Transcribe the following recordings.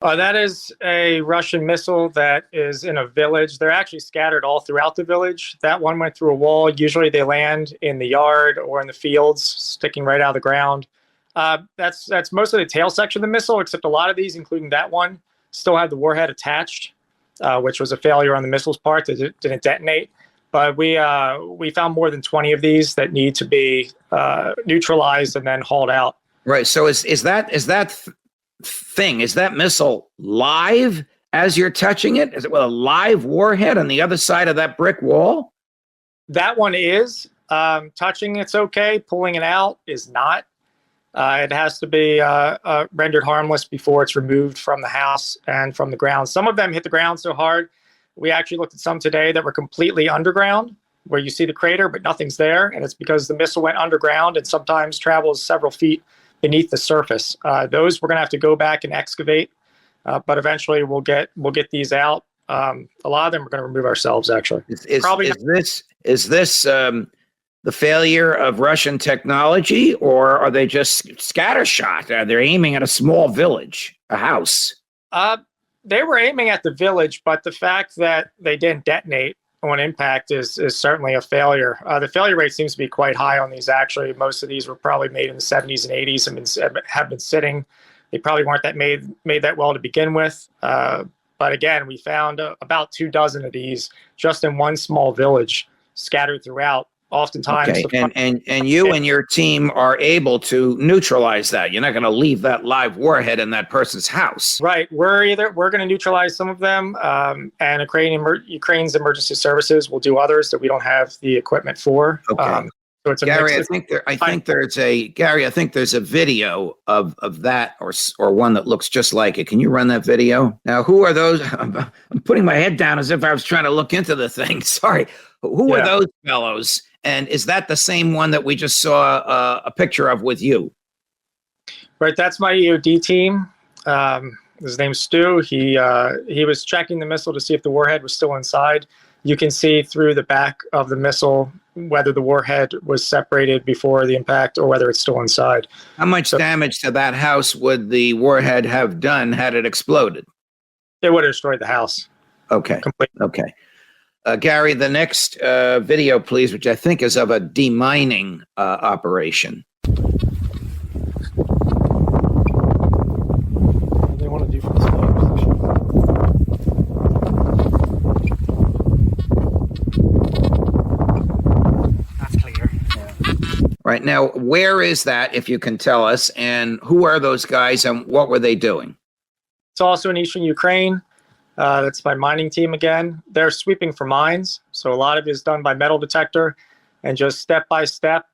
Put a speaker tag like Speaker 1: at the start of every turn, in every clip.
Speaker 1: That is a Russian missile that is in a village. They're actually scattered all throughout the village. That one went through a wall. Usually they land in the yard or in the fields, sticking right out of the ground. That's mostly the tail section of the missile, except a lot of these, including that one, still have the warhead attached, which was a failure on the missile's part that it didn't detonate. But we found more than 20 of these that need to be neutralized and then hauled out.
Speaker 2: Right. So is that missile live as you're touching it? Is it with a live warhead on the other side of that brick wall?
Speaker 1: That one is. Touching it's okay. Pulling it out is not. It has to be rendered harmless before it's removed from the house and from the ground. Some of them hit the ground so hard. We actually looked at some today that were completely underground, where you see the crater, but nothing's there. And it's because the missile went underground and sometimes travels several feet beneath the surface. Those we're going to have to go back and excavate, but eventually we'll get these out. A lot of them we're going to remove ourselves, actually.
Speaker 2: Is this the failure of Russian technology, or are they just scattershot? Are they aiming at a small village, a house?
Speaker 1: They were aiming at the village, but the fact that they didn't detonate on impact is certainly a failure. The failure rate seems to be quite high on these, actually. Most of these were probably made in the 70s and 80s and have been sitting. They probably weren't made that well to begin with. But again, we found about 24 of these just in one small village scattered throughout. Oftentimes,
Speaker 2: okay. and you and your team are able to neutralize that. You're not going to leave that live warhead in that person's house,
Speaker 1: right? We're going to neutralize some of them, and Ukraine's emergency services will do others that we don't have the equipment for.
Speaker 2: Okay.
Speaker 1: So it's a
Speaker 2: Gary, I think there's a video of that or one that looks just like it. Can you run that video? Now, who are those? I'm putting my head down as if I was trying to look into the thing. Sorry. Who are those fellows? And is that the same one that we just saw a picture of with you?
Speaker 1: Right, that's my EOD team. His name's Stu. He was checking the missile to see if the warhead was still inside. You can see through the back of the missile whether the warhead was separated before the impact or whether it's still inside.
Speaker 2: How much damage to that house would the warhead have done had it exploded?
Speaker 1: It would have destroyed the house.
Speaker 2: Okay.
Speaker 1: Completely.
Speaker 2: Okay. Gary, the next video, please, which I think is of a demining operation.
Speaker 1: What they want to do from this position. That's clear. Yeah.
Speaker 2: Right now, where is that, if you can tell us, and who are those guys and what were they doing?
Speaker 1: It's also in eastern Ukraine. That's my mining team again. They're sweeping for mines. So a lot of it is done by metal detector and just step by step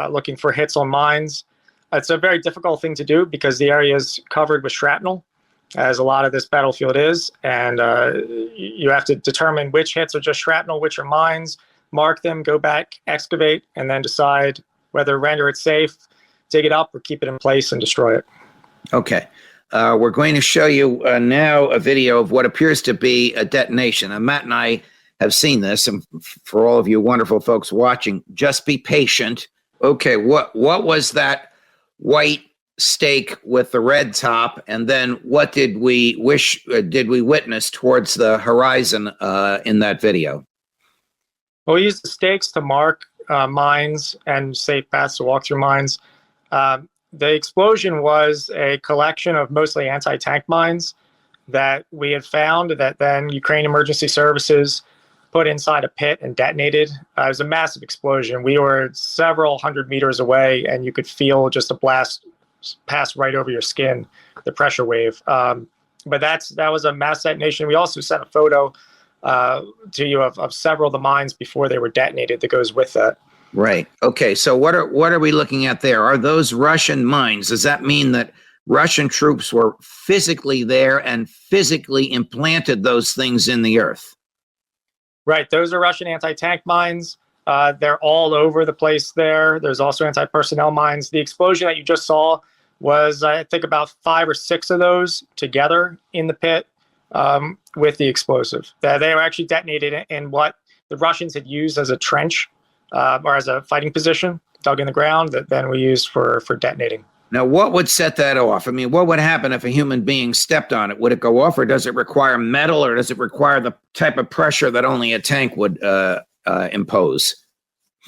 Speaker 1: looking for hits on mines. It's a very difficult thing to do because the area is covered with shrapnel, as a lot of this battlefield is. And you have to determine which hits are just shrapnel, which are mines, mark them, go back, excavate, and then decide whether render it safe, dig it up, or keep it in place and destroy it.
Speaker 2: Okay. We're going to show you now a video of what appears to be a detonation. And Matt and I have seen this, and for all of you wonderful folks watching, just be patient. Okay, what was that white stake with the red top, and then what did we witness towards the horizon in that video?
Speaker 1: Well, we used the stakes to mark mines and safe paths to walk through mines. The explosion was a collection of mostly anti-tank mines that we had found that then Ukraine Emergency Services put inside a pit and detonated. It was a massive explosion. We were several hundred meters away, and you could feel just a blast pass right over your skin, the pressure wave. But that was a mass detonation. We also sent a photo to you of several of the mines before they were detonated that goes with that.
Speaker 2: Right. Okay. So what are we looking at there? Are those Russian mines? Does that mean that Russian troops were physically there and physically implanted those things in the earth?
Speaker 1: Right. Those are Russian anti-tank mines. They're all over the place there. There's also anti-personnel mines. The explosion that you just saw was, I think, about 5 or 6 of those together in the pit with the explosive. They were actually detonated in what the Russians had used as a trench or as a fighting position dug in the ground that then we used for detonating.
Speaker 2: Now, what would set that off? I mean, what would happen if a human being stepped on it? Would it go off, or does it require metal, or does it require the type of pressure that only a tank would impose?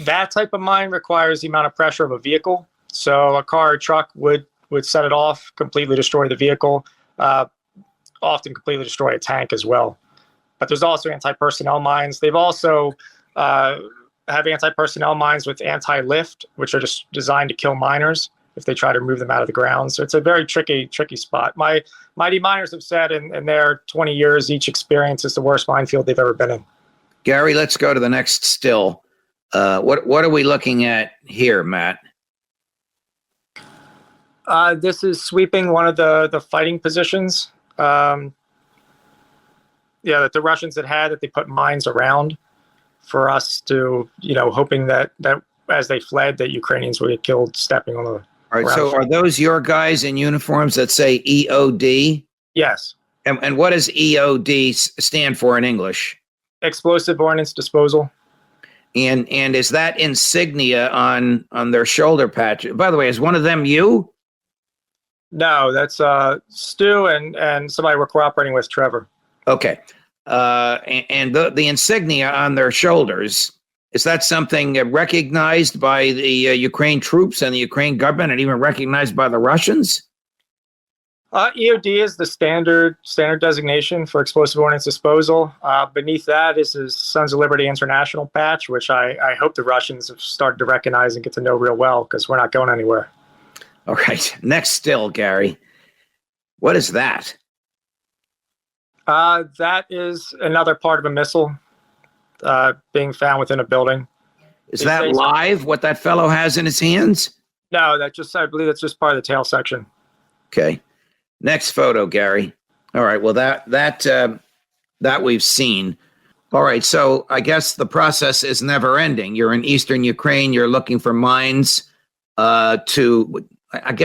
Speaker 1: That type of mine requires the amount of pressure of a vehicle. So a car or truck would set it off, completely destroy the vehicle, often completely destroy a tank as well. But there's also anti-personnel mines. They've also have anti-personnel mines with anti-lift, which are just designed to kill miners if they try to remove them out of the ground. So it's a very tricky spot. My mighty miners have said in their 20 years, each experience is the worst minefield they've ever been in.
Speaker 2: Gary, let's go to the next still. What are we looking at here, Matt?
Speaker 1: This is sweeping one of the fighting positions. That the Russians had that they put mines around for us to, hoping that as they fled, that Ukrainians would get killed stepping on the.
Speaker 2: All right. So are those your guys in uniforms that say EOD?
Speaker 1: Yes.
Speaker 2: And what does EOD stand for in English?
Speaker 1: Explosive Ordnance Disposal.
Speaker 2: And is that insignia on their shoulder patch? By the way, is one of them you?
Speaker 1: No, that's Stu and somebody we're cooperating with, Trevor.
Speaker 2: Okay. And the insignia on their shoulders, is that something recognized by the Ukraine troops and the Ukraine government, and even recognized by the Russians?
Speaker 1: EOD is the standard designation for explosive ordnance disposal. Beneath that is his Sons of Liberty International patch, which I hope the Russians have started to recognize and get to know real well, because we're not going anywhere.
Speaker 2: All right. Next still, Gary. What is that?
Speaker 1: That is another part of a missile being found within a building.
Speaker 2: Is that live, what that fellow has in his hands?
Speaker 1: No, I believe that's just part of the tail section.
Speaker 2: Okay. Next photo, Gary. All right. Well, that we've seen. All right. So I guess the process is never ending. You're in eastern Ukraine. You're looking for mines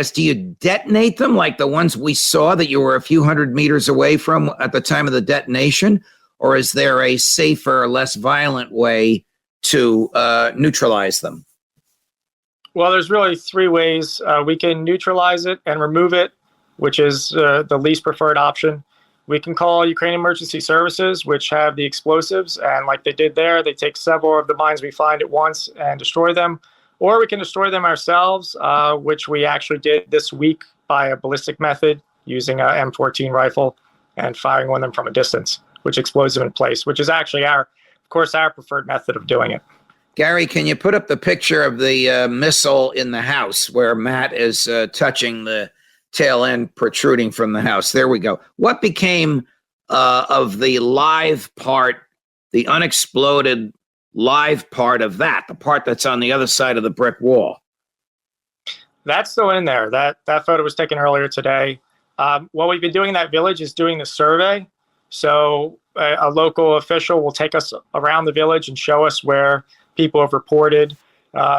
Speaker 2: do you detonate them like the ones we saw that you were a few hundred meters away from at the time of the detonation? Or is there a safer, less violent way to neutralize them?
Speaker 1: Well, there's really three ways. We can neutralize it and remove it, which is the least preferred option. We can call Ukrainian Emergency Services, which have the explosives. And like they did there, they take several of the mines we find at once and destroy them. Or we can destroy them ourselves, which we actually did this week by a ballistic method using an M14 rifle and firing on them from a distance, which explodes them in place, which is actually our preferred method of doing it.
Speaker 2: Gary, can you put up the picture of the missile in the house where Matt is touching the tail end protruding from the house? There we go. What became of the live part, the unexploded live part of that, the part that's on the other side of the brick wall?
Speaker 1: That's still in there. That photo was taken earlier today. What we've been doing in that village is doing the survey. So a local official will take us around the village and show us where people have reported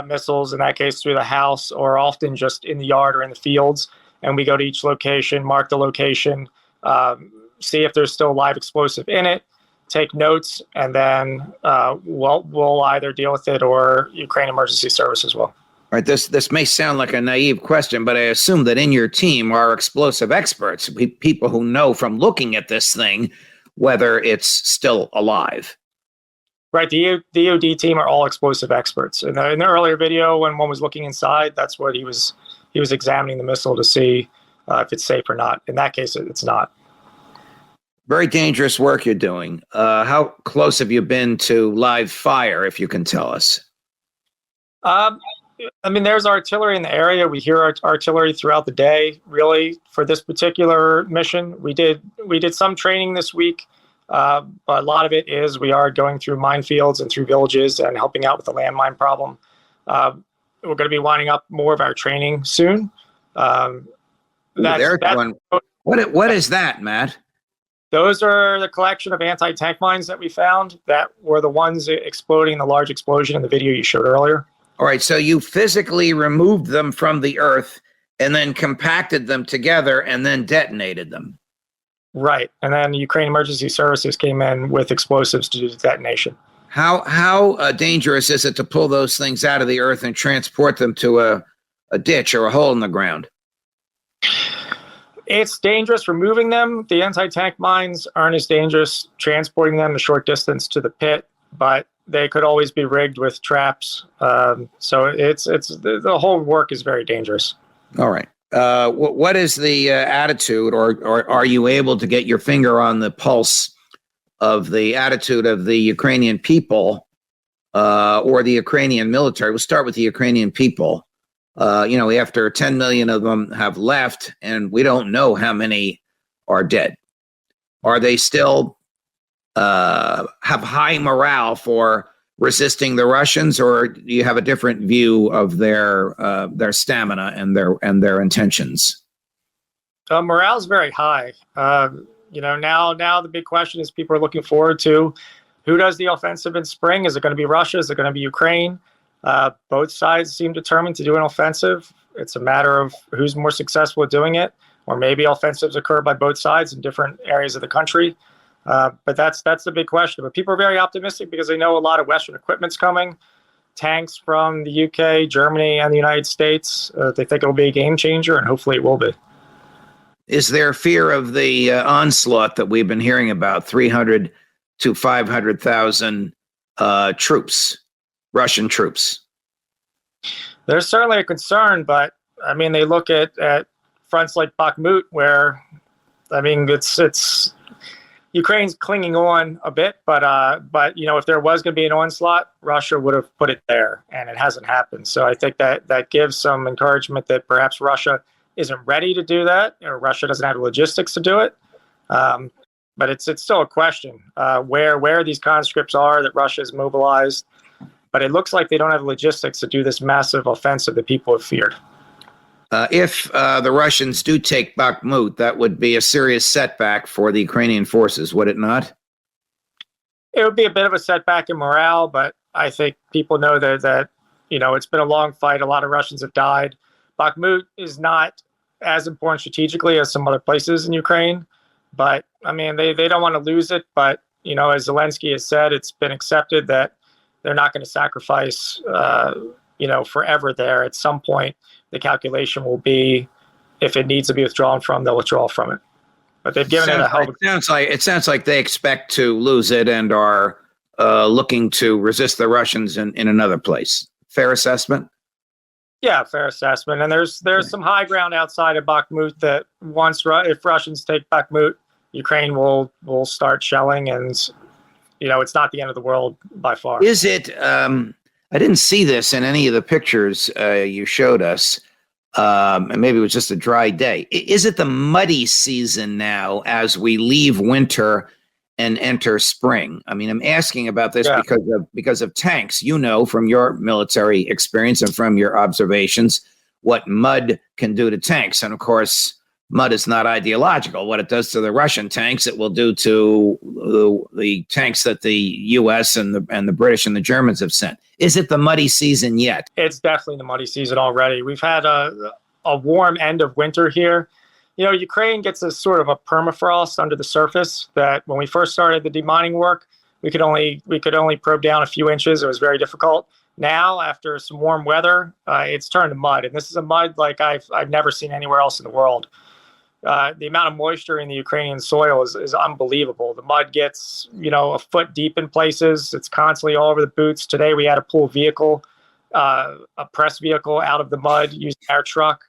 Speaker 1: missiles, in that case through the house, or often just in the yard or in the fields. And we go to each location, mark the location, see if there's still a live explosive in it, take notes, and then we'll either deal with it or Ukraine Emergency Services will. All
Speaker 2: right, this may sound like a naive question, but I assume that in your team are explosive experts, people who know from looking at this thing whether it's still alive.
Speaker 1: Right, the EOD team are all explosive experts. In the earlier video, when one was looking inside, that's what he was examining the missile to see if it's safe or not. In that case, it's not.
Speaker 2: Very dangerous work you're doing. How close have you been to live fire, if you can tell us?
Speaker 1: There's artillery in the area. We hear artillery throughout the day. Really, for this particular mission, we did some training this week, but a lot of it is we are going through minefields and through villages and helping out with the landmine problem. We're going to be winding up more of our training soon.
Speaker 2: What is that, Matt?
Speaker 1: Those are the collection of anti-tank mines that we found that were the ones exploding in the large explosion in the video you showed earlier.
Speaker 2: All right, so you physically removed them from the earth and then compacted them together and then detonated them.
Speaker 1: Right, and then Ukraine Emergency Services came in with explosives to do the detonation.
Speaker 2: How dangerous is it to pull those things out of the earth and transport them to a ditch or a hole in the ground?
Speaker 1: It's dangerous removing them. The anti-tank mines aren't as dangerous transporting them a short distance to the pit, but they could always be rigged with traps. So the whole work is very dangerous.
Speaker 2: All right. What is the attitude, or are you able to get your finger on the pulse of the attitude of the Ukrainian people or the Ukrainian military? We'll start with the Ukrainian people. After 10 million of them have left, and we don't know how many are dead. Are they still have high morale for resisting the Russians, or do you have a different view of their stamina and their intentions?
Speaker 1: Morale is very high. Now the big question is people are looking forward to who does the offensive in spring. Is it going to be Russia? Is it going to be Ukraine? Both sides seem determined to do an offensive. It's a matter of who's more successful at doing it, or maybe offensives occur by both sides in different areas of the country. But that's the big question. But people are very optimistic because they know a lot of Western equipment's coming, tanks from the UK, Germany, and the United States. They think it'll be a game changer, and hopefully it will be.
Speaker 2: Is there fear of the onslaught that we've been hearing about, 300 to 500,000 troops? Russian troops?
Speaker 1: There's certainly a concern, but I mean, they look at fronts like Bakhmut, where I mean, it's Ukraine's clinging on a bit, but if there was going to be an onslaught, Russia would have put it there, and it hasn't happened. So I think that gives some encouragement that perhaps Russia isn't ready to do that, or Russia doesn't have the logistics to do it. But it's still a question where these conscripts are that Russia has mobilized. But it looks like they don't have logistics to do this massive offensive that people have feared.
Speaker 2: If the Russians do take Bakhmut, that would be a serious setback for the Ukrainian forces, would it not?
Speaker 1: It would be a bit of a setback in morale, but I think people know that it's been a long fight. A lot of Russians have died. Bakhmut is not as important strategically as some other places in Ukraine, but I mean, they don't want to lose it. But, as Zelensky has said, it's been accepted that they're not going to sacrifice, forever there. At some point, the calculation will be if it needs to be withdrawn from, they'll withdraw from it. But they've given it a help.
Speaker 2: It sounds like they expect to lose it and are looking to resist the Russians in another place. Fair assessment?
Speaker 1: Yeah, fair assessment. And there's some high ground outside of Bakhmut that if Russians take Bakhmut, Ukraine will start shelling, and it's not the end of the world by far.
Speaker 2: Is it? I didn't see this in any of the pictures you showed us, and maybe it was just a dry day. Is it the muddy season now as we leave winter and enter spring? I mean, I'm asking about this because of tanks. From your military experience and from your observations, what mud can do to tanks, and of course, mud is not ideological. What it does to the Russian tanks, it will do to the tanks that the U.S. and the British and the Germans have sent. Is it the muddy season yet?
Speaker 1: It's definitely the muddy season already. We've had a warm end of winter here. Ukraine gets a sort of a permafrost under the surface that when we first started the demining work, we could only probe down a few inches. It was very difficult. Now, after some warm weather, it's turned to mud, and this is a mud like I've never seen anywhere else in the world. The amount of moisture in the Ukrainian soil is unbelievable. The mud gets, a foot deep in places. It's constantly all over the boots. Today we had to pull a press vehicle out of the mud using our truck.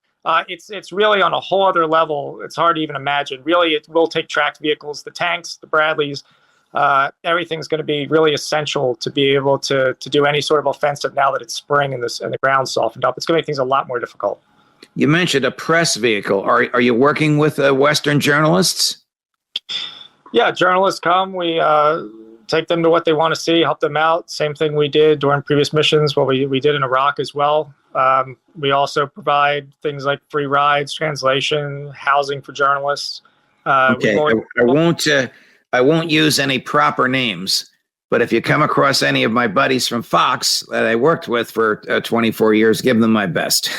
Speaker 1: It's really on a whole other level. It's hard to even imagine. Really, it will take tracked vehicles, the tanks, the Bradleys. Everything's going to be really essential to be able to do any sort of offensive now that it's spring and the ground's softened up. It's going to make things a lot more difficult.
Speaker 2: You mentioned a press vehicle. Are you working with Western journalists? Yeah,
Speaker 1: journalists come. We take them to what they want to see, help them out. Same thing we did during previous missions, what we did in Iraq as well. We also provide things like free rides, translation, housing for journalists.
Speaker 2: Okay, I won't use any proper names, but if you come across any of my buddies from Fox that I worked with for 24 years, give them my best.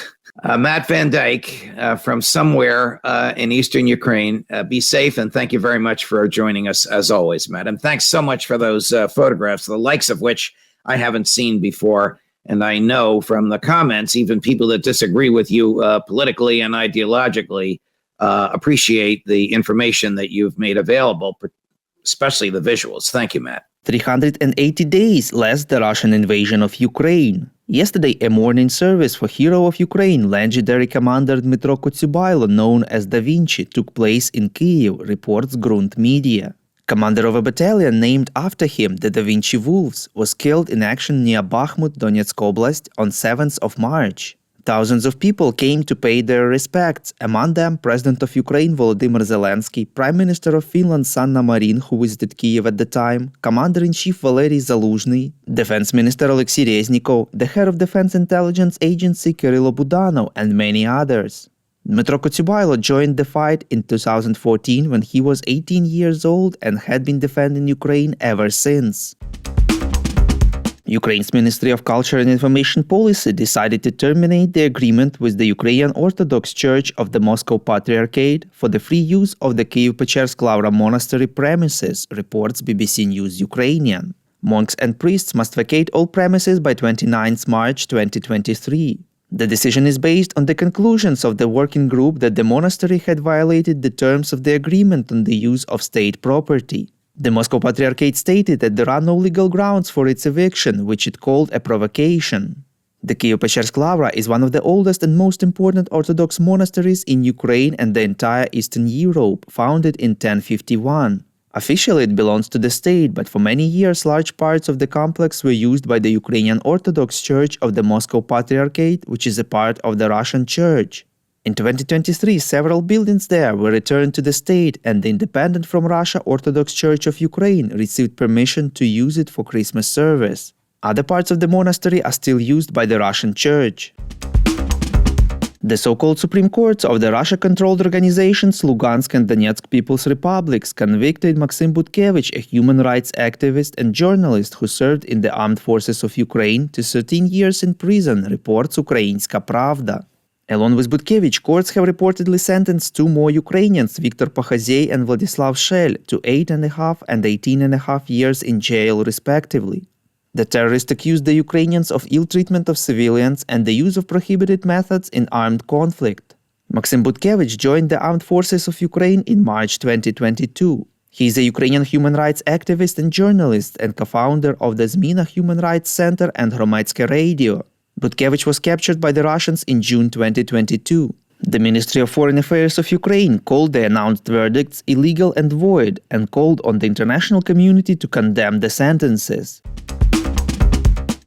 Speaker 2: Matt Van Dyke from somewhere in eastern Ukraine. Be safe, and thank you very much for joining us as always, Matt. And thanks so much for those photographs, the likes of which I haven't seen before. And I know from the comments, even people that disagree with you politically and ideologically appreciate the information that you've made available, especially the visuals. Thank you, Matt.
Speaker 3: 380 days left the Russian invasion of Ukraine. Yesterday, a mourning service for hero of Ukraine, legendary commander Dmytro Kotsibailo, known as Da Vinci, took place in Kyiv, reports Grunt Media. Commander of a battalion named after him, the Da Vinci Wolves, was killed in action near Bakhmut, Donetsk Oblast, on 7th of March. Thousands of people came to pay their respects, among them President of Ukraine Volodymyr Zelensky, Prime Minister of Finland Sanna Marin, who visited Kyiv at the time, Commander-in-Chief Valery Zaluzhny, Defense Minister Alexei Reznikov, the head of Defense Intelligence Agency Kyrylo Budanov, and many others. Dmytro Kotsibailo joined the fight in 2014 when he was 18 years old and had been defending Ukraine ever since. Ukraine's Ministry of Culture and Information Policy decided to terminate the agreement with the Ukrainian Orthodox Church of the Moscow Patriarchate for the free use of the Kyiv-Pechersk Lavra Monastery premises, reports BBC News Ukrainian. Monks and priests must vacate all premises by 29 March 2023. The decision is based on the conclusions of the working group that the monastery had violated the terms of the agreement on the use of state property. The Moscow Patriarchate stated that there are no legal grounds for its eviction, which it called a provocation. The Kyiv-Pechersk Lavra is one of the oldest and most important Orthodox monasteries in Ukraine and the entire Eastern Europe, founded in 1051. Officially it belongs to the state, but for many years large parts of the complex were used by the Ukrainian Orthodox Church of the Moscow Patriarchate, which is a part of the Russian Church. In 2023, several buildings there were returned to the state, and the independent from Russia Orthodox Church of Ukraine received permission to use it for Christmas service. Other parts of the monastery are still used by the Russian Church. The so-called Supreme Courts of the Russia-controlled organizations Lugansk and Donetsk People's Republics convicted Maxim Butkevich, a human rights activist and journalist who served in the armed forces of Ukraine, to 13 years in prison, reports Ukrainska Pravda. Along with Butkevich, courts have reportedly sentenced two more Ukrainians, Viktor Pokhazey and Vladislav Shel, to 8.5 and 18.5 years in jail, respectively. The terrorists accused the Ukrainians of ill treatment of civilians and the use of prohibited methods in armed conflict. Maxim Butkevich joined the armed forces of Ukraine in March 2022. He is a Ukrainian human rights activist and journalist and co-founder of the Zmina Human Rights Center and Hromadske Radio. Butkevich was captured by the Russians in June 2022. The Ministry of Foreign Affairs of Ukraine called the announced verdicts illegal and void and called on the international community to condemn the sentences.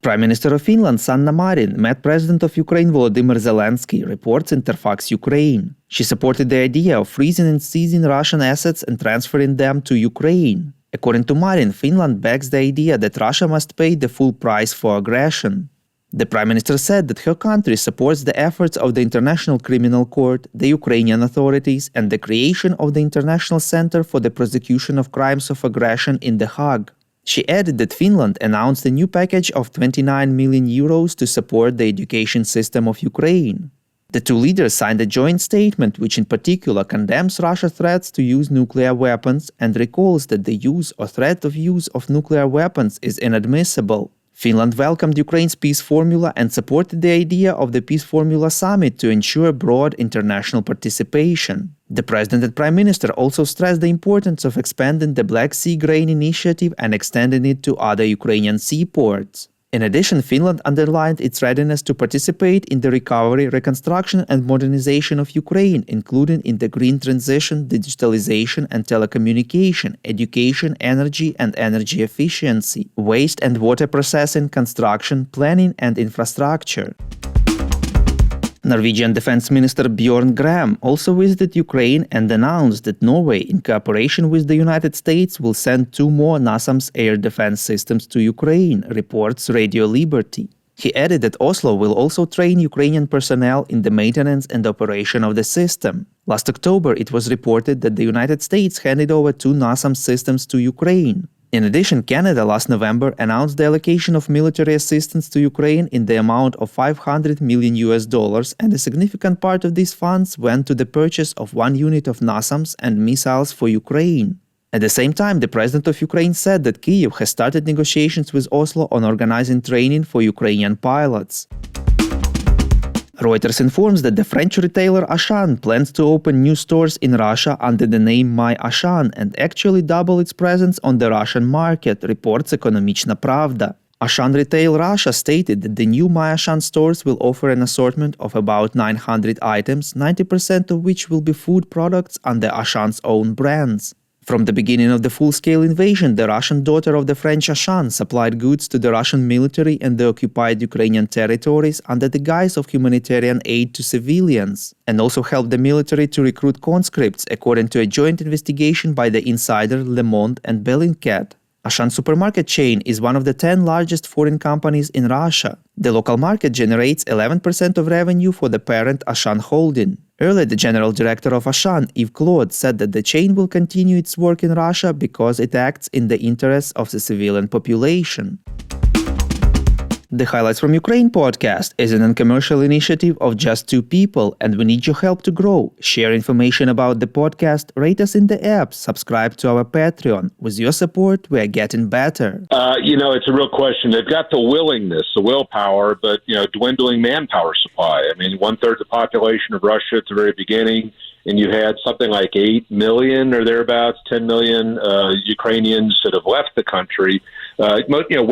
Speaker 3: Prime Minister of Finland Sanna Marin met President of Ukraine Volodymyr Zelensky, reports Interfax Ukraine. She supported the idea of freezing and seizing Russian assets and transferring them to Ukraine. According to Marin, Finland backs the idea that Russia must pay the full price for aggression. The Prime Minister said that her country supports the efforts of the International Criminal Court, the Ukrainian authorities, and the creation of the International Center for the Prosecution of Crimes of Aggression in The Hague. She added that Finland announced a new package of 29 million euros to support the education system of Ukraine. The two leaders signed a joint statement which in particular condemns Russia's threats to use nuclear weapons and recalls that the use or threat of use of nuclear weapons is inadmissible. Finland welcomed Ukraine's peace formula and supported the idea of the Peace Formula Summit to ensure broad international participation. The President and Prime Minister also stressed the importance of expanding the Black Sea Grain Initiative and extending it to other Ukrainian seaports. In addition, Finland underlined its readiness to participate in the recovery, reconstruction and modernization of Ukraine, including in the green transition, digitalization and telecommunication, education, energy and energy efficiency, waste and water processing, construction, planning and infrastructure. Norwegian Defense Minister Bjorn Gram also visited Ukraine and announced that Norway, in cooperation with the United States, will send 2 more NASAMS air defense systems to Ukraine, reports Radio Liberty. He added that Oslo will also train Ukrainian personnel in the maintenance and operation of the system. Last October, it was reported that the United States handed over 2 NASAMS systems to Ukraine. In addition, Canada last November announced the allocation of military assistance to Ukraine in the amount of $500 million, and a significant part of these funds went to the purchase of 1 unit of NASAMS and missiles for Ukraine. At the same time, the president of Ukraine said that Kyiv has started negotiations with Oslo on organizing training for Ukrainian pilots. Reuters informs that the French retailer Auchan plans to open new stores in Russia under the name My Auchan and actually double its presence on the Russian market, reports Ekonomichna Pravda. Auchan Retail Russia stated that the new My Auchan stores will offer an assortment of about 900 items, 90% of which will be food products under Auchan's own brands. From the beginning of the full-scale invasion, the Russian daughter of the French Auchan supplied goods to the Russian military and the occupied Ukrainian territories under the guise of humanitarian aid to civilians, and also helped the military to recruit conscripts, according to a joint investigation by the insider Le Monde and Bellingcat. Auchan supermarket chain is one of the 10 largest foreign companies in Russia. The local market generates 11% of revenue for the parent Auchan Holding. Earlier, the general director of Auchan, Yves Claude, said that the chain will continue its work in Russia because it acts in the interests of the civilian population. The Highlights from Ukraine podcast is an uncommercial initiative of just two people, and we need your help to grow. Share information about the podcast, rate us in the app, subscribe to our Patreon. With your support, we are getting better.
Speaker 4: It's a real question. They've got the willingness, the willpower, but, dwindling manpower supply. I mean, 1/3 the population of Russia at the very beginning, and you had something like 8 million or thereabouts, 10 million Ukrainians that have left the country.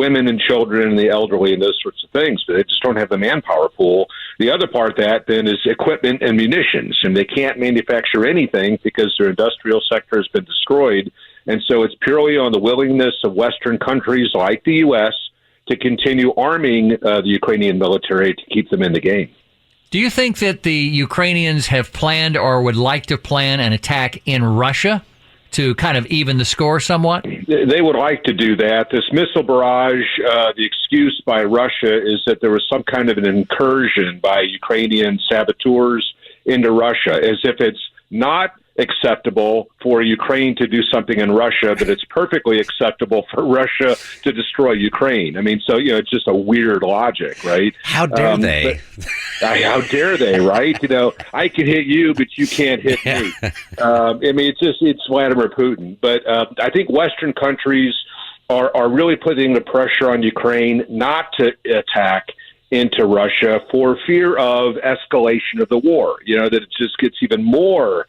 Speaker 4: Women and children and the elderly and those sorts of things, but they just don't have the manpower pool. The other part of that then is equipment and munitions, and they can't manufacture anything because their industrial sector has been destroyed. And so it's purely on the willingness of Western countries like the U.S. to continue arming the Ukrainian military to keep them in the game.
Speaker 5: Do you think that the Ukrainians have planned or would like to plan an attack in Russia to kind of even the score somewhat?
Speaker 4: They would like to do that. This missile barrage, the excuse by Russia is that there was some kind of an incursion by Ukrainian saboteurs into Russia, as if it's not acceptable for Ukraine to do something in Russia, but it's perfectly acceptable for Russia to destroy Ukraine. I mean, so, it's just a weird logic, right?
Speaker 6: How dare they?
Speaker 4: How dare they, right? I can hit you, but you can't hit me. It's Vladimir Putin. But I think Western countries are really putting the pressure on Ukraine not to attack into Russia for fear of escalation of the war, that it just gets even more,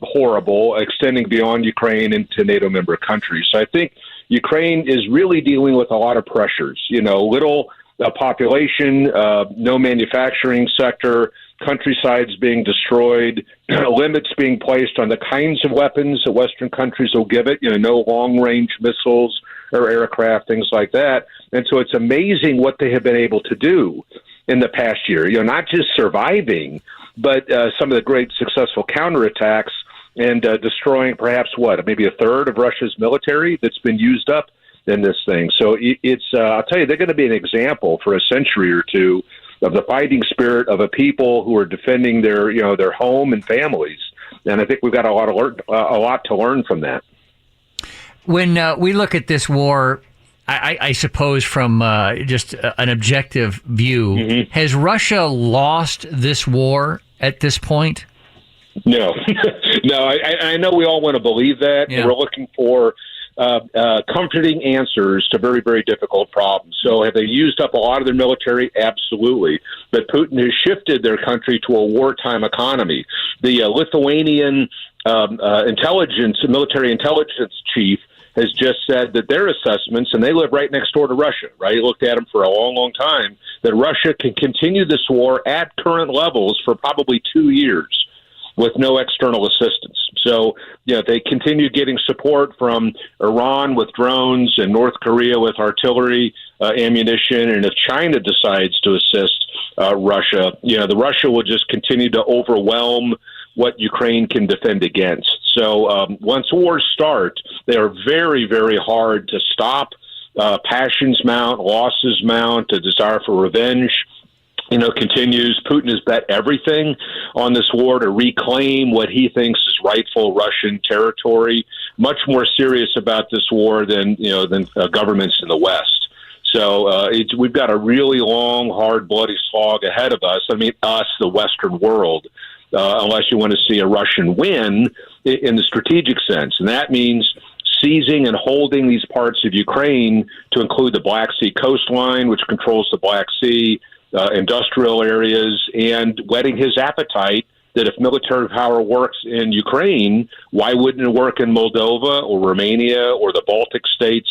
Speaker 4: horrible, extending beyond Ukraine into NATO member countries. So I think Ukraine is really dealing with a lot of pressures, little population, no manufacturing sector, countrysides being destroyed, limits being placed on the kinds of weapons that Western countries will give it, no long-range missiles or aircraft, things like that. And so it's amazing what they have been able to do in the past year, not just surviving, but some of the great successful counterattacks and destroying perhaps maybe a third of Russia's military that's been used up in this thing. So it's I'll tell you, they're going to be an example for a century or two of the fighting spirit of a people who are defending their home and families. And I think we've got a lot to learn from that.
Speaker 5: When we look at this war, I suppose from just an objective view, has Russia lost this war at this point?
Speaker 4: No, no. I know we all want to believe that. Yeah. We're looking for comforting answers to very, very difficult problems. So have they used up a lot of their military? Absolutely. But Putin has shifted their country to a wartime economy. The Lithuanian military intelligence chief has just said that their assessments, and they live right next door to Russia, right? He looked at them for a long, long time, that Russia can continue this war at current levels for probably 2 years with no external assistance. So, they continue getting support from Iran with drones and North Korea with artillery, ammunition, and if China decides to assist Russia, the Russia will just continue to overwhelm what Ukraine can defend against. So once wars start, they are very, very hard to stop. Passions mount, losses mount, a desire for revenge, continues. Putin has bet everything on this war to reclaim what he thinks is rightful Russian territory. Much more serious about this war than governments in the West. So we've got a really long, hard, bloody slog ahead of us. I mean, us, the Western world. unless you want to see a Russian win in the strategic sense. And that means seizing and holding these parts of Ukraine, to include the Black Sea coastline, which controls the Black Sea, industrial areas, and whetting his appetite that if military power works in Ukraine, why wouldn't it work in Moldova or Romania or the Baltic states,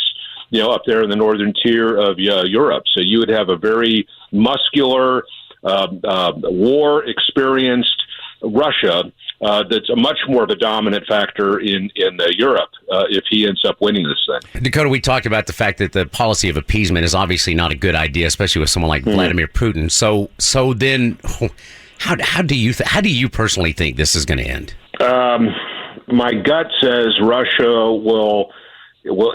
Speaker 4: up there in the northern tier of Europe? So you would have a very muscular, war-experienced Russia that's a much more of a dominant factor in Europe if he ends up winning this thing.
Speaker 6: Dakota, we talked about the fact that the policy of appeasement is obviously not a good idea, especially with someone like Vladimir Putin. So then, how do you personally think this is going to end?
Speaker 4: My gut says Russia will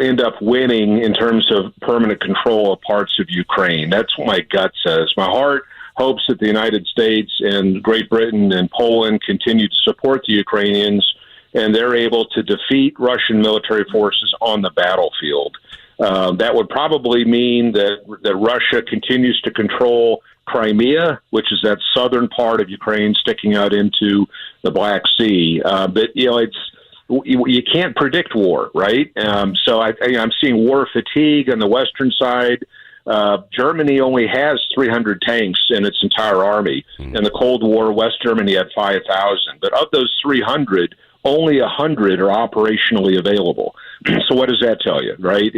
Speaker 4: end up winning in terms of permanent control of parts of Ukraine. That's what my gut says. My heart hopes that the United States and Great Britain and Poland continue to support the Ukrainians, and they're able to defeat Russian military forces on the battlefield. That would probably mean that Russia continues to control Crimea, which is that southern part of Ukraine sticking out into the Black Sea. But you can't predict war, right? So I'm seeing war fatigue on the western side. Germany only has 300 tanks in its entire army. In the Cold War, West Germany had 5,000. But of those 300, only 100 are operationally available. So what does that tell you, right?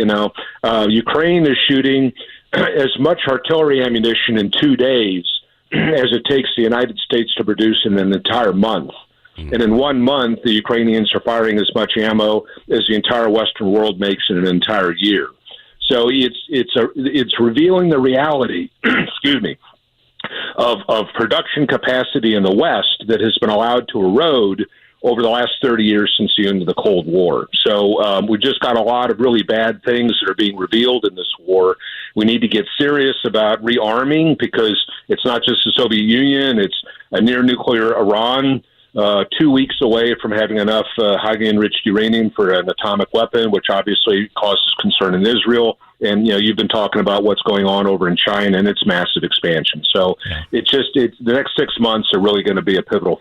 Speaker 4: Ukraine is shooting as much artillery ammunition in 2 days as it takes the United States to produce in an entire month. And in 1 month, the Ukrainians are firing as much ammo as the entire Western world makes in an entire year. So it's revealing the reality, excuse me, of production capacity in the West that has been allowed to erode over the last 30 years since the end of the Cold War. So we just got a lot of really bad things that are being revealed in this war. We need to get serious about rearming, because it's not just the Soviet Union, it's a near-nuclear Iran, 2 weeks away from having enough highly enriched uranium for an atomic weapon, which obviously causes concern in Israel. And, you've been talking about what's going on over in China and its massive expansion. So the next 6 months are really going to be a pivotal